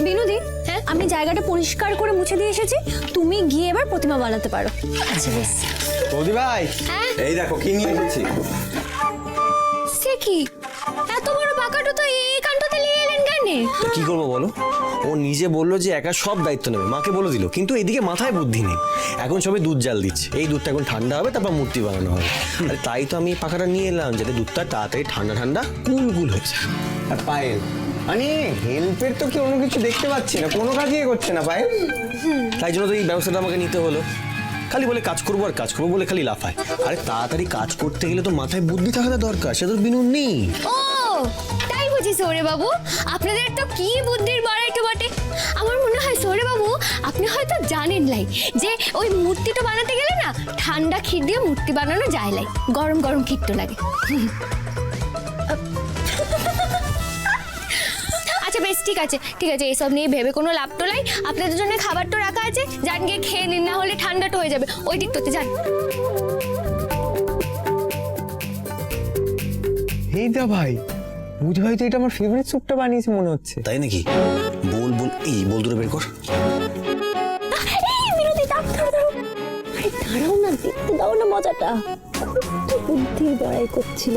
বিনোদি, হ্যাঁ আমি জায়গাটা পরিষ্কার করে মুছে দিয়ে এসেছি, তুমি গিয়ে এবার প্রতিমা বানাতে পারো। আচ্ছা বেশ। বৌদি ভাই, এই দেখো কি নিয়ে এসেছি। সে কি, এত বড় পাকাটা তো এইখানটাতে নিয়ে এলেন কেন? কি করবো বলো, ও নিজে বললো যে একা সব দায়িত্ব নেবে, মাকে বলে দিল, কিন্তু এদিকে মাথায় বুদ্ধি নেই। এখন সবে দুধ জাল দিচ্ছে, এই দুধটা এখন ঠান্ডা হবে, তারপর মূর্তি বানানো হবে। আর তাই তো আমি পাখাটা নিয়ে এলাম, যাতে দুধটা তাড়াতাড়ি ঠান্ডা ঠান্ডা কুল হয়ে যায়। আর পায়েল, মানে হেল্পের তো কি অন্য কিছু দেখতে পাচ্ছি না, কোনো কাজই করছে না পায়েল। তাই জন্য তো এই ব্যবস্থাটা আমাকে নিতে হলো। খালি বলে কাজ করবো আর কাজ করবো বলে খালি লাফায়। আরে তাড়াতাড়ি কাজ করতে গেলে তো মাথায় বুদ্ধি থাকাটা দরকার, সে তো বিনুর নেই। ও তাই বুঝি সৌরে বাবু, আপনাদের তো কি বুদ্ধির বাড়াইটো বটে। আমার মনে হয় সৌরে বাবু আপনি হয়তো জানেন লাই যে ওই মূর্তিটা বানাতে গেলে না ঠান্ডা ক্ষীর দিয়ে মূর্তি বানানো যায় লাই, গরম গরম ক্ষীর তো লাগে। আচ্ছা বেশ, ঠিক আছে ঠিক আছে, এসব নিয়ে ভেবে কোনো লাভ তো নাই। আপনাদের জন্য খাবার তো রাখা আছে, যান গিয়ে খেয়ে নিন, না হলে ঠান্ডাটা হয়ে যাবে। ওই দিকটাতে যান। এই দা ভাই, বুঝ ভাই তো এটা আমার ফেভারিট স্যুপটা বানিয়েছে মনে হচ্ছে। তাই নাকি? বল বল, এই বল দুটো বের কর। দাঁড়াও না, দেখতে দাও না মজাটা, বুদ্ধির বড়াই করছিল।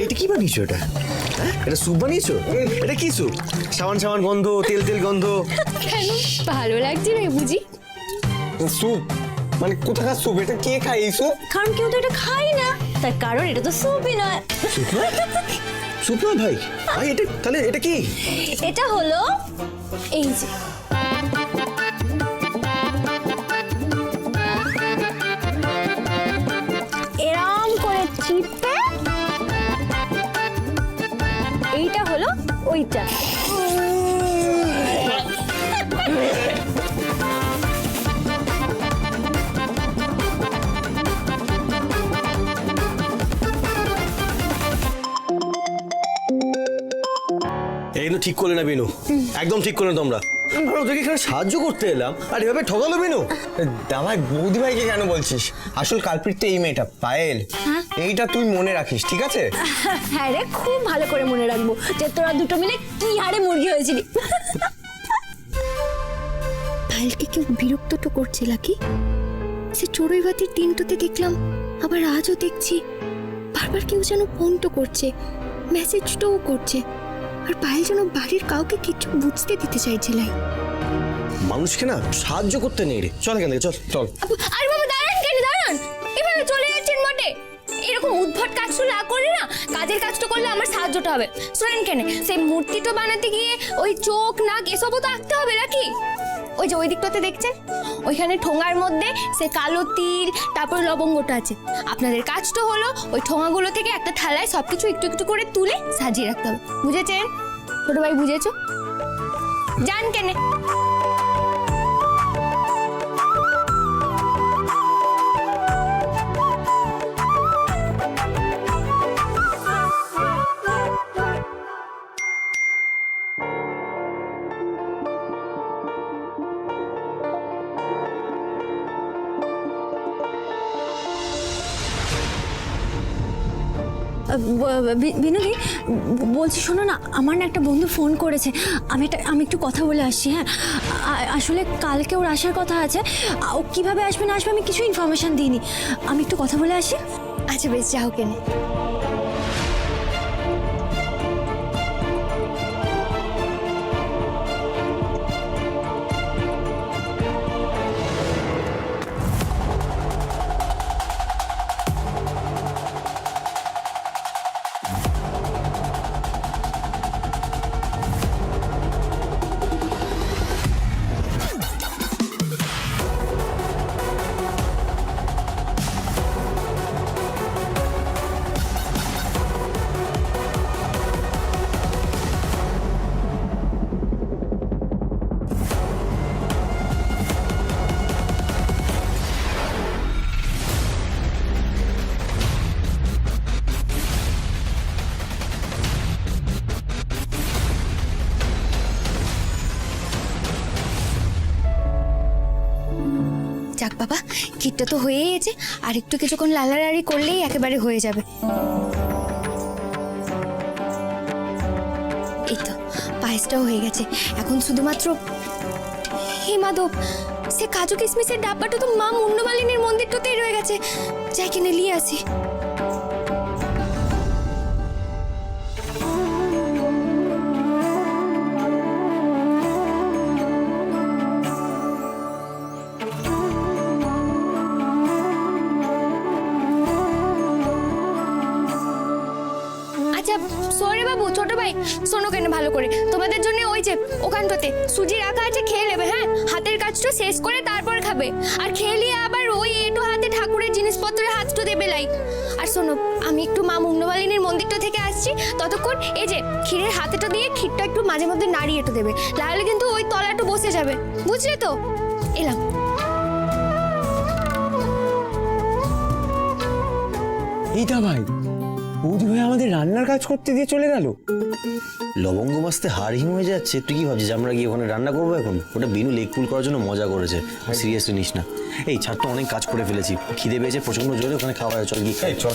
এটা কি বানিয়েছো? এটা এটা স্যুপ বানিয়েছো? এটা কি স্যুপ? সাবান সাবান গন্ধ, তেল তেল গন্ধ। কেন ভালো লাগছে না বুঝি? স্যুপ মানে কোথাকার স্যুপ? এটা কে খায় এই স্যুপ? কারণ কেউ তো এটা খাই না, তার কারণ এটা তো স্যুপই নয়। স্যুপ না ভাই, ভাই এটা তাহলে এটা কি? এটা হলো এই যে এরম করে চিপে, এইটা হলো ওইটা। এইগুলো ঠিক করলে না বিনু, একদম ঠিক করলে তোমরা। আর ওদেরকে এখানে সাহায্য করতে এলাম, আর এভাবে ঠকালো বিনু। দামাই বৌদি ভাইকে কেন বলছিস? আসল কালপিট তো এই মেয়েটা পায়েল। এইটা তুই মনে রাখিস, ঠিক আছে? হ্যাঁ রে, খুব ভালো করে মনে রাখবো যে তোরা দুটো মিলে কি হারে মুরগি হয়েছিলি। পায়েলকে কেউ বিরক্ত তো করছে নাকি? সে চড়ুই ভাতির দিনটাতে দেখলাম, আবার আজও দেখছি বারবার কেউ যেন ফোন তো করছে, মেসেজটাও করছে, আর পায়েল যেন বাড়ির কাউকে কিছু বুঝতে দিতে চাইছে লাই। মানুষকে না সাহায্য করতে নেই রে, চল এখান থেকে চল চল। আরে বাবা দাঁড়ান, কেন দাঁড়ান, এভাবে চলে যাচ্ছেন মোটে? এরকম উদ্ভট কাজ তো না করে না, কাজের কাজটা করলে আমার সাহায্যটা হবে। শোনেন কেন, সেই মূর্তিটা বানাতে গিয়ে ওই চোখ নাক এসবও তো আঁকতে হবে নাকি? ওই যে ওই দিকটাতে দেখছেন, ওইখানে ঠোঙার মধ্যে সে কালো তিল তারপর লবঙ্গটা আছে। আপনাদের কাজটা হলো ওই ঠোঙাগুলো থেকে একটা থালায় সবকিছু একটু একটু করে তুলে সাজিয়ে রাখতে হবে। বুঝেছেন ছোট ভাই? বুঝেছো? যান কেন। বিনোদি বলছি, শোনো না, আমার না একটা বন্ধু ফোন করেছে, আমি একটু কথা বলে আসছি। হ্যাঁ আসলে কালকে ওর আসার কথা আছে, ও কিভাবে আসবে না আসবে আমি কিছু ইনফরমেশন দিইনি, আমি একটু কথা বলে আসি। আচ্ছা বেশ, যাও কেন। যাক বাবা, ক্ষীরটা তো হয়েই গেছে, আর একটু কিছুক্ষণ লালাড়াড়ি করলেই একেবারে হয়ে যাবে। এই তো পায়েসটাও হয়ে গেছে, এখন শুধুমাত্র হে মাধব, সে কাজু কিশমিশের ডাব্বাটা তো মা মুন্ডমালিনীর মন্দিরটাতেই রয়ে গেছে, যাই কিনে নিয়ে আসি। আচ্ছা সরে বাবু, ছোট ভাই শোনো কেন ভালো করে, তোমাদের জন্য ওই যে ওখানটাতে সুজি রাখা আছে, খেয়ে নেবে। হ্যাঁ, হাতের কাজটা শেষ করে তারপর খাবে, আর খেয়ে নিয়ে আবার ওই এটো হাতে ঠাকুরের জিনিসপত্রের হাতটা দেবে লাই। আর শোনো, আমি একটু মা মুন্ডমালিনীর মন্দিরটা থেকে আসছি, ততক্ষণ এই যে ক্ষীরের হাতেটা দিয়ে ক্ষীরটা একটু মাঝে মধ্যে নাড়িয়ে এটো দেবে, নাহলে কিন্তু ওই তলাটা বসে যাবে, বুঝলে তো? এলাম। এইটা ভাই, বৌদি ভাই আমাদের রান্নার কাজ করতে দিয়ে চলে গেল। লবঙ্গ মাছতে হাড় হিম হয়ে যাচ্ছে, তুই কি ভাবছিস আমরা গিয়ে ওখানে রান্না করবো এখন? ওটা বিনু লেগ পুল করার জন্য মজা করেছে, সিরিয়াসলি নিস না। এই ছাড়, তো অনেক কাজ করে ফেলেছি, খিদে পেয়েছে প্রচন্ড জোরে, ওখানে খাওয়া চল গিয়ে খাই। চল।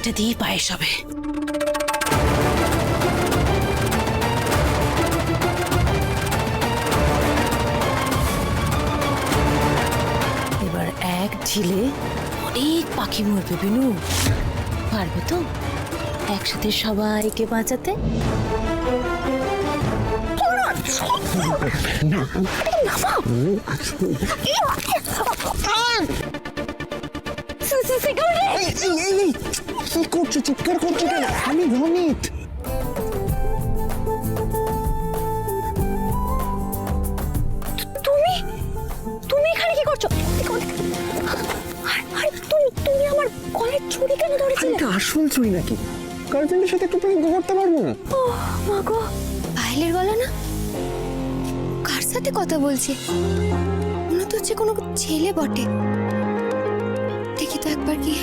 এটা দিয়ে পায়েস হবে। এবার এক ঝিলে অনেক পাখি মরবে বিনু, পারবে তো একসাথে সবাইকে বাঁচাতে? কি করছো, চিৎকার করছো কেন? আমি রনিত। তুমি তুমি এখানে কি করছো? আরে তুমি আমার গলায় ছুরি কেন ধরেছিলে? এটা আসল চুরি নাকি? গার্লফ্রেন্ডের সাথে একটু প্রেম করতে পারবো না? ও মা গো, পায়েলের গলা না? কার সাথে কথা বলছে? মনে তো হচ্ছে কোনো ছেলে বটে। দেখি তো একবার গিয়ে।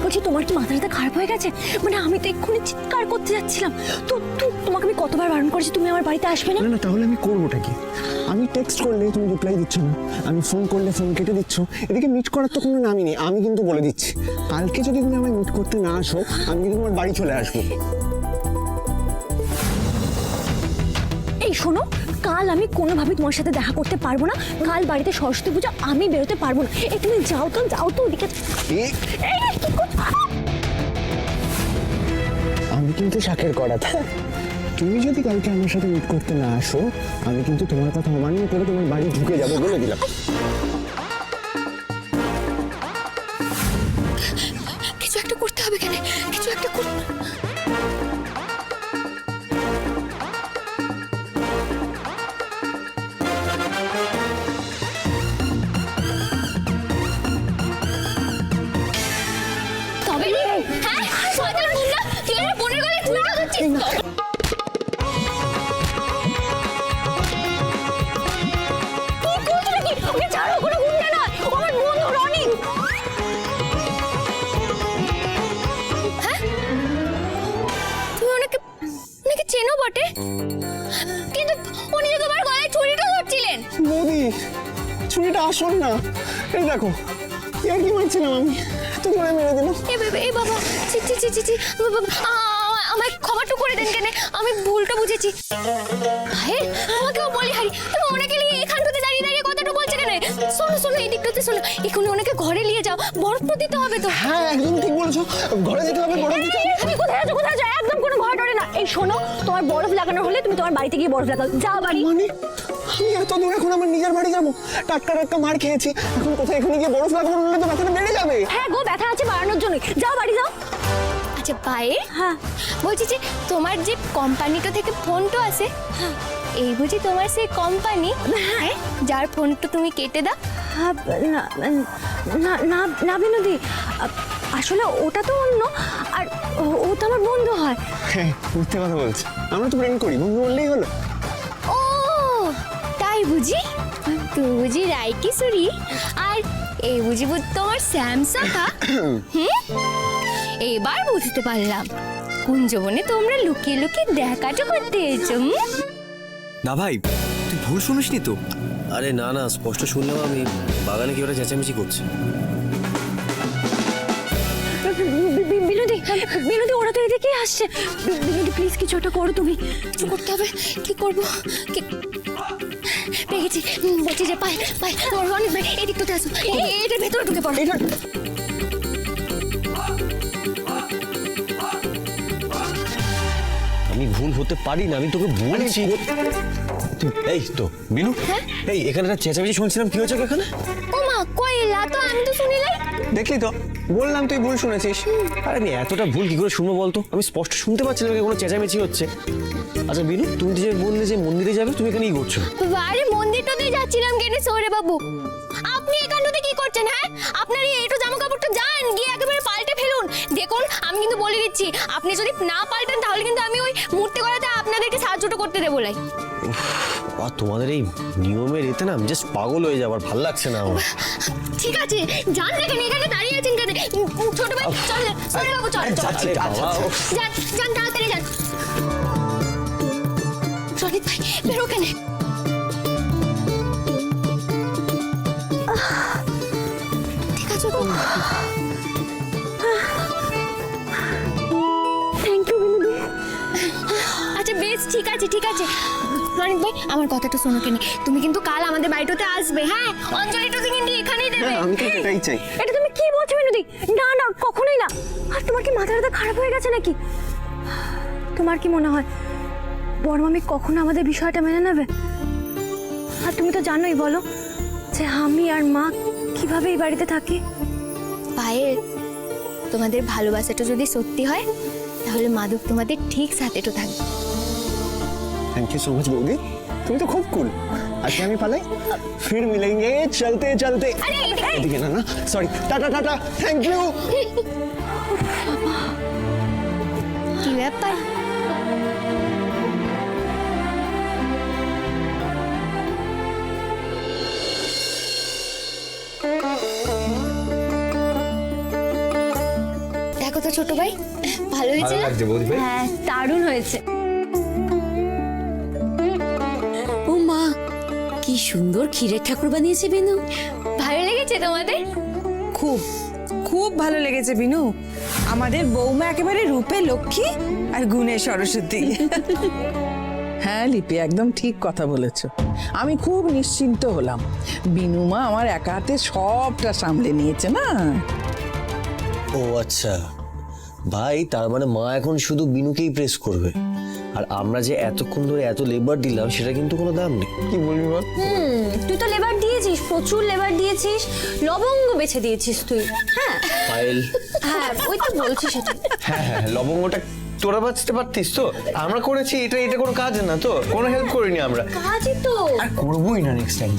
বলছি, তোমার কি মাথাটা খারাপ হয়ে গেছে? মানে আমি তো এক্ষুনি চিৎকার করতে যাচ্ছিলাম, তো তোমাকে আমি কতবার বারণ করেছি তুমি আমার বাড়িতে আসবে না? না, তাহলে আমি করবোটা কি? আমি টেক্সট করলে তুমি রিপ্লাই দিচ্ছ না, আমি ফোন করলে ফোন কেটে দিচ্ছ, এদিকে মিট করার তো কোনো নামই নেই। আমি কিন্তু বলে দিচ্ছি, কালকে যদি তুমি আমায় মিট করতে না আসো, আমি কিন্তু তোমার বাড়ি চলে আসবো। এই শোনো, কাল আমি কোনোভাবেই তোমার সাথে দেখা করতে পারবো না। কাল বাড়িতে সরস্বতী পূজা, আমি বেরোতে পারবো না। এই তুমি যাও তো ওদিকে। এই, কি করছো? আমি কিন্তু শাকের করা। তুমি যদি কালকে আমার সাথে মিট করতে না আসো, আমি কিন্তু তোমার কথা অমান্য করে তোমার বাড়ি ঢুকে যাবো, বলে দিলাম। কিছু একটা করতে হবে, কেন কিছু একটা করতে। তবে হ্যাঁ, সজল মুন্ডা, তুই আমার বোনের গলায় ছুরি ধরছিস। চেনো বটে, কিন্তু উনি যে তোমার গলায় ছুরিটা ধরছিলেন। মোদি, ছুরিটা আসল না। এই দেখো, আর কি মারছিলাম আমি, তো ধরে মেরে দিল। এই বাবা, ছি ছি ছি ছি ছি, আমায় ক্ষমাটা করে দেন, কেন আমি ভুলটা বুঝেছি। ভাই, আমাকেও বলি হারি, তুমি ওনাকে নিয়ে এখানটাতে দাঁড়িয়ে দাঁড়িয়ে কথাটা বলছে কেন? শোনো এই দিকটাতে শোনো, এখনই ওনাকে ঘরে নিয়ে যাও, বরফ তো দিতে হবে তো। হ্যাঁ, একদম ঠিক বলেছো, ঘরে যেতে হবে, বরফ দিতে হবে। তুমি কোথায় যাও? একদম কোনো ভয় ডরে না। এই শোনো, তোমার বরফ লাগানোর হলে তুমি তোমার বাড়িতে গিয়ে বরফ লাগাও, যাও বাড়ি। মানে আমি এত দূর এখন আমার নিজের বাড়ি যাবো? টাটকা মার খেয়েছি, এখন কোথায় এখানে গিয়ে বরফ লাগাবো? বললে তো ব্যথাটা বেড়ে যাবে। হ্যাঁ গো, ব্যথা আছে বাড়ানোর জন্য, যাও বাড়ি যাও। আচ্ছা পায়ে হ্যাঁ বলছি যে তোমার যে কোম্পানিটা থেকে ফোনটা আসে এই বুঝি তোমার সেই কোম্পানি হ্যাঁ যার ফোনটা তুমি কেটে দাও হ্যাঁ, না না না না বিনোদি, আসলে ওটা তো অন্য, আর ও তো আমার বন্ধু হয়। হ্যাঁ মিথ্যে কথা বলছি, আমরা তো প্রেম করি, বন্ধু বললেই হলো। ও তাই বুঝি তুই বুঝি রায় কিশোরী আর এই বুঝি তোমার স্যামসাকা এবার বুঝতে পারলাম কুঞ্জবনে তোমরা লুকিয়ে লুকিয়ে দেখাটা করতে এসেছো না ভাই, তুই ভুল শুনিসনি তো। আরে না না, স্পষ্ট শুনলাম আমি, বাগানে কি ওরা চেঁচামেচি করছে। বিনোদি বিনোদি, ওরা তো এদিকেই আসছে। বিনোদি প্লিজ কিছু একটা করো তুমি। কিছু করতে হবে, কি করবো পেয়ে গেছি বলছি যে পায় পায় তোমার অনেক ভাই এদিকটাতে আসো এটার ভেতরে ঢুকে পড়ো আমি ভুল হতে পারি না, আমি তোকে বলছি। এই তো বিনু, এই এখানে একটা চেঁচামেচি শুনছিলাম, কি হয়েছে এখানে? ও মা কইলা তো আমি তো শুনিলাই দেখলি তো, বললাম তুই ভুল শুনেছিস। আরে আমি এতটা ভুল কি করে শুনবো বলতো, আমি স্পষ্ট শুনতে পাচ্ছিলাম এখানে কোনো চেঁচামেচি হচ্ছে। আচ্ছা বিনু, তুমি যে বললে যে মন্দিরে যাবে, তুমি এখানে কি করছো? আরে মন্দিরটাতে যাচ্ছিলাম কেন সৌরে বাবু, আপনি এখানটাতে কি করছেন? হ্যাঁ আপনার এই এইটো জামা কাপড়টা যান গিয়ে একেবারে পাল্টে ফেলুন। দেখুন আমি কিন্তু বলে দিচ্ছি, আপনি যদি না পাল্টান তাহলে কিন্তু আমি ওই মূর্তি করাতে আপনাদেরকে সাহায্যটা করতে দেবো লাই। আর তোমাদের এই নিয়মের এতে না আমি জাস্ট পাগল হয়ে যাবার, ভাল লাগছে না আমার। ঠিক আছে যান না কেন, এখানে দাঁড়িয়ে আছেন কেন? ছোট ভাই চল সৌরে বাবু চল চল আরে বাবা, যান যান তাড়াতাড়ি যান। রনিত ভাই বেরো কেন? ঠিক আছে গো। Thank you বিনোদি। আচ্ছা বেশ ঠিক আছে ঠিক আছে। রনিত ভাই আমার কথাটা শোনো কেন, তুমি কিন্তু কাল আমাদের বাড়িটাতে আসবে। হ্যাঁ অঞ্জলিটা কিন্তু এখানেই দেবে। হ্যাঁ আমি তো এটাই চাই। এটা তুমি কি বলছো বিনোদি? না না কখনোই না। আর তোমার কি মাথাটা খারাপ হয়ে গেছে নাকি? তোমার কি মনে হয় বড় মামি কখনো আমাদের বিষয়টা মেনে নেবে? আর তুমি তো জানোই বলো যে আমি আর মা কিভাবে এই বাড়িতে থাকি। পায়েল তোমাদের ভালোবাসাটা যদি সত্যি হয় তাহলে মাধব তোমাদের ঠিক সাথে তো থাকবে। থ্যাংক ইউ সো মাচ বৌদি, তুমি তো খুব কুল। আজকে আমি পালাই, ফির মিলেंगे চলতে চলতে। আরে এদিকে। এদিকে না না, sorry, tata tata, thank you. কি ব্যাপার? দেখো তো ছোট ভাই, ভালো হয়েছে না? হ্যাঁ দারুণ হয়েছে। ও মা, কি সুন্দর ক্ষীরের ঠাকুর বানিয়েছে বিনু। ভালো লেগেছে তোমাদের? খুব খুব ভালো লেগেছে বিনু। আমাদের বৌমা একেবারে রূপে লক্ষ্মী আর গুণে সরস্বতী। হ্যাঁ লিপি, একদম ঠিক কথা বলেছ। আমি খুব নিশ্চিন্ত হলাম, বিনুমা আমার একা হাতে সবটা সামলে নিয়েছে না। ও আচ্ছা ভাই, তার মানে মা এখন শুধু বিনুকেই প্রেস করবে, আর আমরা যে এতক্ষণ ধরে এত লেবার দিলাম সেটা কিন্তু কোনো দাম নেই। কি বলবি বল? তুই তো লেবার দিয়েছিস, প্রচুর লেবার দিয়েছিস, লবঙ্গ বেছে দিয়েছিস তুই। হ্যাঁ পায়েল, হ্যাঁ ওই তো বলছিস সেটা। হ্যাঁ হ্যাঁ, লবঙ্গটা তোরা বাঁচতে পারতিস তো, আমরা করেছি, এটা এটা কোনো কাজ না তো, কোনো হেল্প করিনি আমরা, কাজই তো। আর করবোই না নেক্সট টাইম।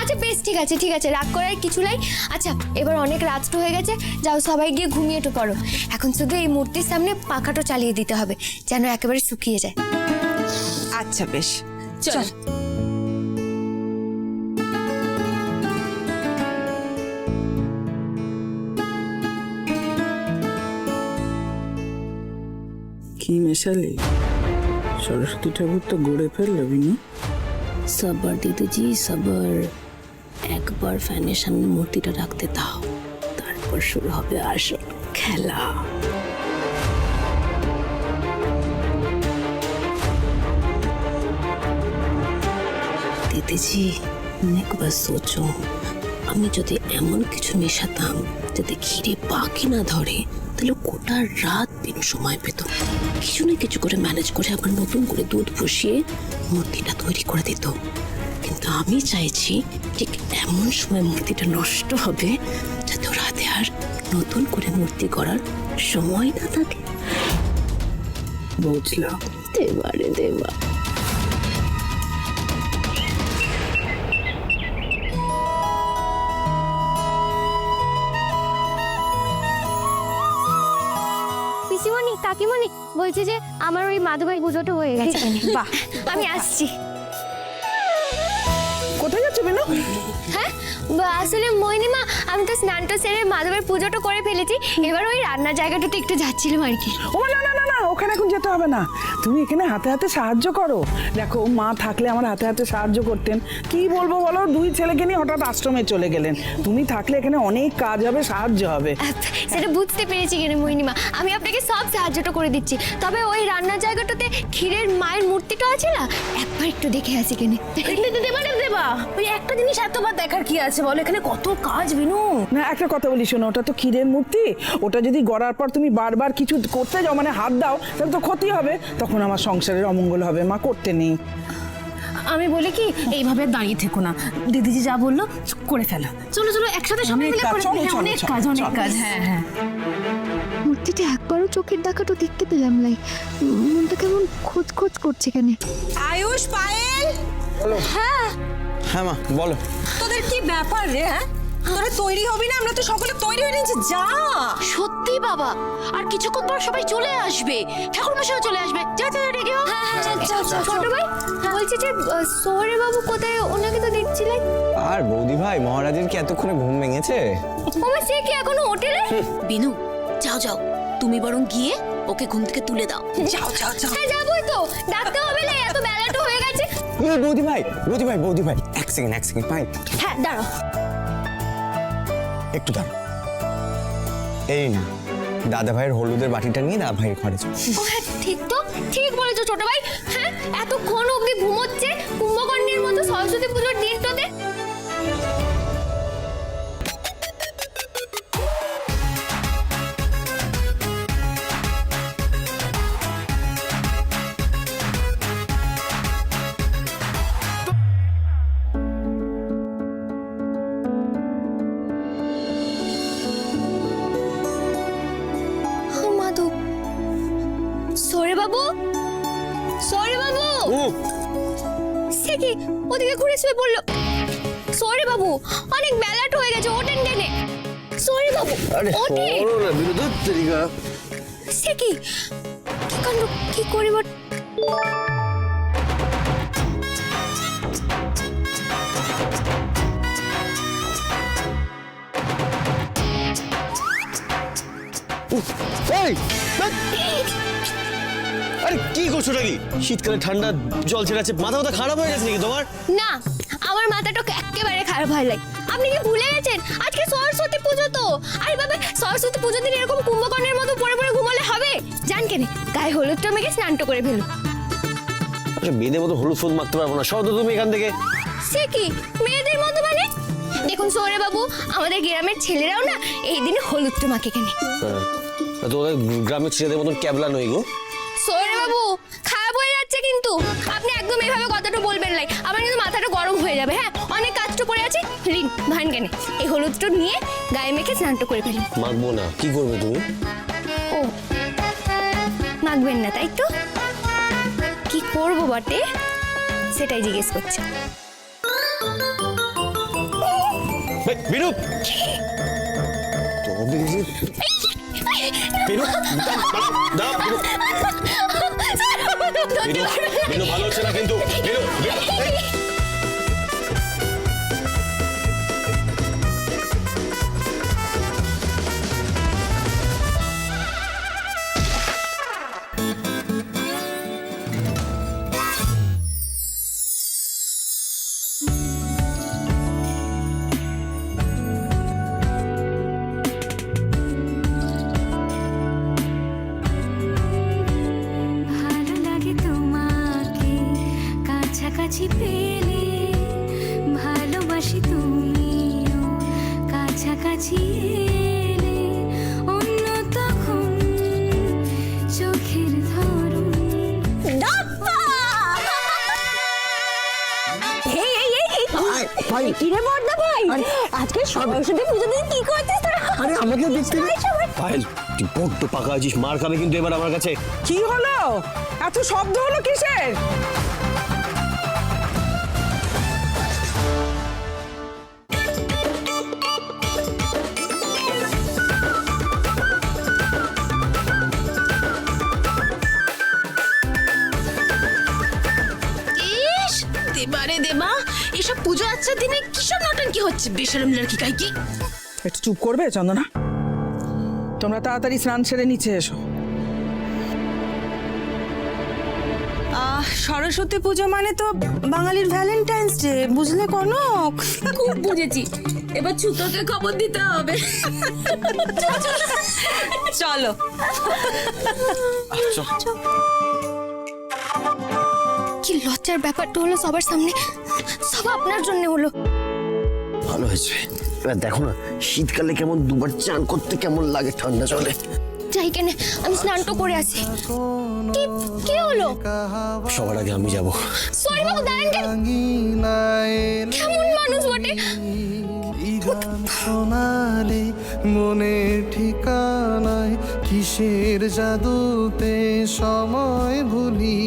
আচ্ছা বেশ ঠিক আছে রাগ করার কিছু নাই। আচ্ছা এবার অনেক রাত হয়ে গেছে, যাও সবাই গিয়ে ঘুমিয়ে তো পড়ো। এখন শুধু এই মূর্তির সামনে পাখাটা চালিয়ে দিতে হবে যেন একেবারে শুকিয়ে যায়। আচ্ছা বেশ, চল। কি মেশালি, সরস্বতী ঠাকুর তো গড়ে ফেললো বিনু। সবার দিদুজি সবার, একবার ফ্যানের সামনে মূর্তিটা রাখতে দাও, তারপর শুরু হবে আসল খেলা। দিদিজি একবার সোচো, আমি যদি এমন কিছু মেশাতাম যাতে ক্ষীরে পাখি না ধরে, তাহলে গোটা রাত বিনু সময় পেত, কিছু না কিছু করে ম্যানেজ করে আবার নতুন করে দুধ বসিয়ে মূর্তিটা তৈরি করে দিত। কিন্তু আমি চাইছি ঠিক এমন সময় মূর্তিটা নষ্ট হবে যাতে ওর হাতে আর নতুন করে মূর্তি করার সময় না থাকে। বুঝলাম, এবারে দেবা। পিসিমণি, কাকিমণি, বলছি যে আমার ওই মাধুভাই পুজোটা হয়ে গেছে। বাহ, আমি আসছি। কোথায় যাচ্ছ বিনু? হ্যাঁ, আসলে মোহিনীমা, আমি তো স্নানটা সেরে মাধবের পুজোটা করে ফেলেছি, এবার ওই রান্নার জায়গাটাতে একটু যাচ্ছিলাম আর কি। ও না না না না, ওখানে এখন যেতে হবে না, তুমি এখানে হাতে হাতে সাহায্য করো। দেখো, মা থাকলে আমার হাতে হাতে সাহায্য করতেন। কি বলবো বলো, দুই ছেলেকে নিয়ে হঠাৎ আশ্রমে চলে গেলেন। তুমি থাকলে এখানে অনেক কাজ হবে, সাহায্য হবে। সেটা বুঝতে পেরেছি কেন মোহিনীমা, আমি আপনাকে সব সাহায্যটা করে দিচ্ছি। তবে ওই রান্নার জায়গাটাতে ক্ষীরের মায়ের মূর্তিটা আছে না, একবার একটু দেখে আসি কেন। দেবা, ওই একটা জিনিস এতবার দেখার কি আছে বলো, এখানে কত কাজ বিনু। না, একটা কথা বলি শোনো, ওটা তো ক্ষীরের মূর্তি, ওটা যদি গড়ার পর তুমি বারবার কিছু করতে যাও, মানে হাত দাও, তাহলে তো ক্ষতি হবে, তখন আমার সংসারের অমঙ্গল হবে। মা, করতে নেই। আমি বলি কি, এইভাবে দাঁড়িয়ে থেকো না, দিদিজি যা বললো করে ফেলো। চলো চলো, একসাথে সবাই অনেক মিলে কাজ, করে চলো, ফেলি। হ্যাঁ, চলো, অনেক চলো, কাজ, অনেক চলো। কাজ। হ্যাঁ হ্যাঁ। মূর্তিটা একবারও চোখের দেখাটা দেখতে পেলাম নাই, মনটা কেমন খোঁজ খোঁজ করছে কেন। আয়ুষ, পায়েল, হ্যাঁ মা, বলো। তোদের কি ব্যাপার রে? হ্যাঁ, তোরা তৈরি হবি না? আমরা তো সকলে তৈরি হয়ে নিয়েছি। যা, সত্যি বাবা, আর কিছুক্ষণ পর সবাই চলে আসবে, ঠাকুর মশাইও চলে আসবে। যা যা, রেডি হও। ছোট ভাই, বলছি যে সৌরে বাবু কোথায়, ওনাকে তো দেখছিলেন। আর বৌদি ভাই, মহারাজের কি এতক্ষণে ঘুম ভেঙেছে? ওমা, সে কি এখনো হোটেলে? বিনু, যাও যাও, তুমি বরং গিয়ে ওকে ঘুম থেকে তুলে দাও। যাও যাও যাও। হ্যাঁ, যাবোই তো, ডাকতে হবে না, এত বেলাটা হয়ে গেছে। বৌদি ভাই, বৌদি ভাই, বৌদি ভাই, এক সেকেন্ড পাই, হ্যাঁ, দাঁড়াও। একটু দাঁড়াও। এই না, দাদা ভাইয়ের হলুদের বাটিটা নিয়ে দাদা ভাইয়ের ঘরে যাও। ও হ্যাঁ, ঠিক তো, ঠিক বলেছো ছোট ভাই। হ্যাঁ, এতক্ষণ অবধি ঘুমোচ্ছে কুম্ভকর্ণের মতো সরস্বতী পুজোর দিনটাতে। মাধব, সরে বাবু, সরে বাবু, সে কি ওদিকে ঘুরে শুয়ে পড়লো? সরে বাবু, অনেক বেলাট হয়ে গেছে, ওঠেন টেনে। সরে বাবু, ওঠেন। সে কি, কি কাণ্ড, কি করিবার। এই, আরে কি করছো নাকি? শীতকালে ঠান্ডা জল ছেড়ে আছে, মাথা মাথা খারাপ হয়ে গেছে নাকি তোমার? না, আমার মাথাটা একেবারে খারাপ হয় নাই। আপনি কি ভুলে গেছেন আজকে সরস্বতী পুজো তো? আরে বাবা, সরস্বতী পুজোর দিন এরকম কুম্ভকর্ণের মতো পড়ে পড়ে ঘুমালে হবে? জান কেন, গায়ে হলুদটা মেখে স্নানটা করে ফেলো। আচ্ছা, মেয়েদের মতো হলুদ ফলুদ মারতে পারবো না, সব তো তুমি এখান থেকে। সে কি, মেয়েদের মতো মানে? দেখুন সৌরে বাবু, আমাদের গ্রামের ছেলেরাও না এই দিনে হলুদটা মাখে কেন। তো ওদের গ্রামের ছেলেদের মতন ক্যাবলা নই গো। সৌরে বাবু, খারাপ হয়ে যাচ্ছে কিন্তু, আপনি একদম এইভাবে কথাটা বলবেন নাই, আমার কিন্তু মাথাটা গরম হয়ে যাবে। হ্যাঁ, অনেক কাজটা পড়ে আছে, রিন ভান কেনে এই হলুদটা নিয়ে গায়ে মেখে স্নানটা করে ফেলি। মাখবো না, কি করবে তুমি? ও, মাখবেন না তাই তো? কি করবো বটে, সেটাই জিজ্ঞেস করছে। বিনু, বিনু, বিনু, ভালো হচ্ছে না কিন্তু। বিনু, ভালো লাগে তোমাকে কাছাকাছি পেলে, ভালোবাসি তুমিও কাছাকাছি এলে, অন্য তখন চোখের ধরুন। কিরে বর্দা ভাই, আজকে সরস্বতী পুজো দিন কি করছিস তোরা? আরে আমাকে দেখতে দে। পায়েল তুই বড্ড পাকা আছিস, মার খাবে কিন্তু এবার আমার কাছে। কি হলো? এত শব্দ হলো কিসের? ইস দেবারে দেবা, এসব পুজো আচ্ছার দিনে কিসব নটঙ্কি হচ্ছে, বেশরম লড়কি কাই কি। একটু চুপ করবে চন্দনা? তোমরা তাড়াতাড়ি স্নান সেরে নিচে এসো। সরস্বতী পুজো মানে তো বাঙালির ভ্যালেন্টাইন্স ডে, বুঝলে কনক? খুব বুঝেছি, এবার ছুতোকে খবর দিতে হবে। চলো। কি লজ্জার ব্যাপারটা হলো সবার সামনে, সব আপনার জন্য হলো। ভালো হয়েছে। এবার দেখো না শীতকালে কেমন দুবার চান করতে কেমন লাগে ঠান্ডা জলে। যাই কেনে, আমি স্নান তো করে আসি। কি হলো? সবার আগে আমি যাব। সরি বাবু, দাঁড়ান কেন? কেমন মানুষ বটে। সোনালি মনে ঠিকানায় কিসের জাদুতে সময় ভুলি